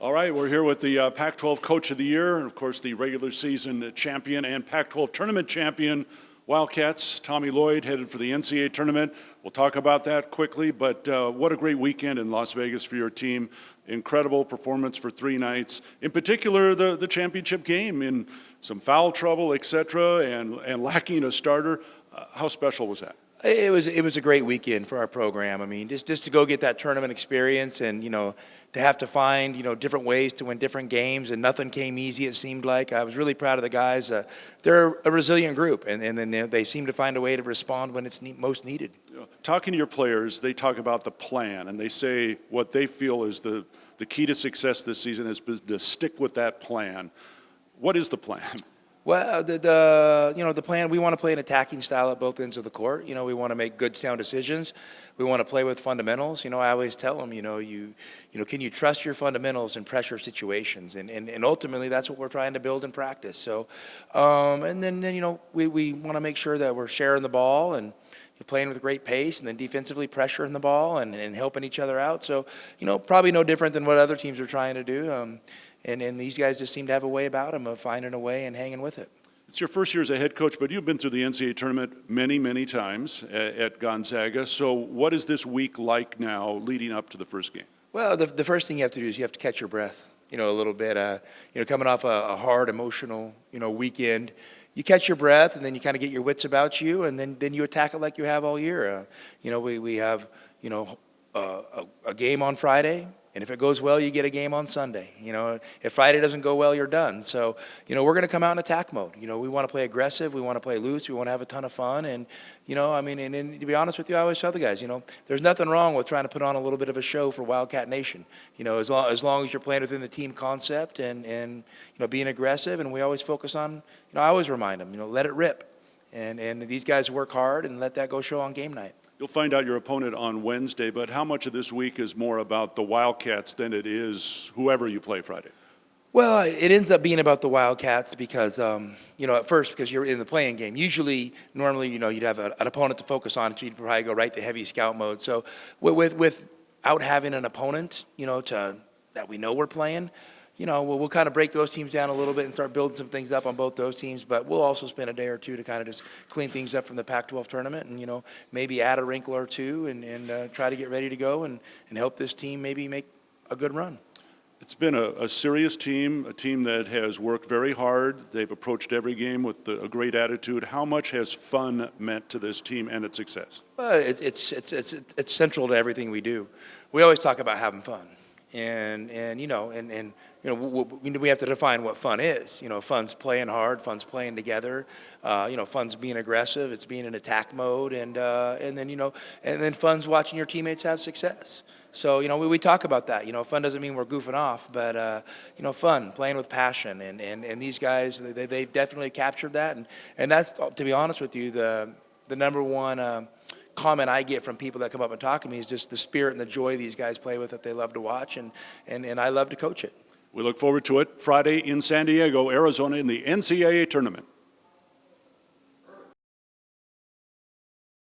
All right, we're here with the Pac-12 Coach of the Year, and of course the regular season champion and Pac-12 Tournament champion, Wildcats. Tommy Lloyd headed for the NCAA Tournament. We'll talk about that quickly, but what a great weekend in Las Vegas for your team. Incredible performance for 3 nights. In particular, the championship game in some foul trouble, etc., and lacking a starter. How special was that? It was a great weekend for our program. I mean, just to go get that tournament experience and, to have to find, different ways to win different games, and nothing came easy, it seemed like. I was really proud of the guys. They're a resilient group, and then they seem to find a way to respond when it's most needed. Talking to your players, they talk about the plan, and they say what they feel is the key to success this season is to stick with that plan. What is the plan? Well, the plan, we want to play an attacking style at both ends of the court. We want to make good, sound decisions. We want to play with fundamentals. I always tell them, can you trust your fundamentals in pressure situations? And ultimately, that's what we're trying to build in practice. So, and then we want to make sure that we're sharing the ball and playing with great pace, and then defensively pressuring the ball and helping each other out. So, probably no different than what other teams are trying to do. And these guys just seem to have a way about them of finding a way and hanging with it. It's your first year as a head coach, but you've been through the NCAA tournament many, many times at Gonzaga. So what is this week like now leading up to the first game? Well, the first thing you have to do is you have to catch your breath, a little bit. Coming off a hard, emotional, weekend, you catch your breath, and then you kind of get your wits about you, and then you attack it like you have all year. We have, a game on Friday. And if it goes well, you get a game on Sunday. If Friday doesn't go well, you're done. So, we're going to come out in attack mode. We want to play aggressive. We want to play loose. We want to have a ton of fun. And, and to be honest with you, I always tell the guys, there's nothing wrong with trying to put on a little bit of a show for Wildcat Nation. As long as you're playing within the team concept and being aggressive. And we always focus on, I always remind them, let it rip. And these guys work hard and let that go show on game night. You'll find out your opponent on Wednesday, but how much of this week is more about the Wildcats than it is whoever you play Friday? Well, it ends up being about the Wildcats because, at first, because you're in the playing game. Normally, you'd have an opponent to focus on, so you'd probably go right to heavy scout mode. So without having an opponent, that we know we're playing, we'll kind of break those teams down a little bit and start building some things up on both those teams. But we'll also spend a day or two to kind of just clean things up from the Pac-12 tournament and, maybe add a wrinkle or two and try to get ready to go and help this team maybe make a good run. It's been a serious team, a team that has worked very hard. They've approached every game with a great attitude. How much has fun meant to this team and its success? Well, it's central to everything we do. We always talk about having fun. And we have to define what fun is. Fun's playing hard, fun's playing together. Fun's being aggressive. It's being in attack mode, and then fun's watching your teammates have success. So we talk about that. Fun doesn't mean we're goofing off, but fun, playing with passion, and these guys they've definitely captured that, and that's, to be honest with you, the number one comment I get from people that come up and talk to me is just the spirit and the joy these guys play with that they love to watch, and I love to coach it. We look forward to it Friday in San Diego, Arizona in the NCAA Tournament.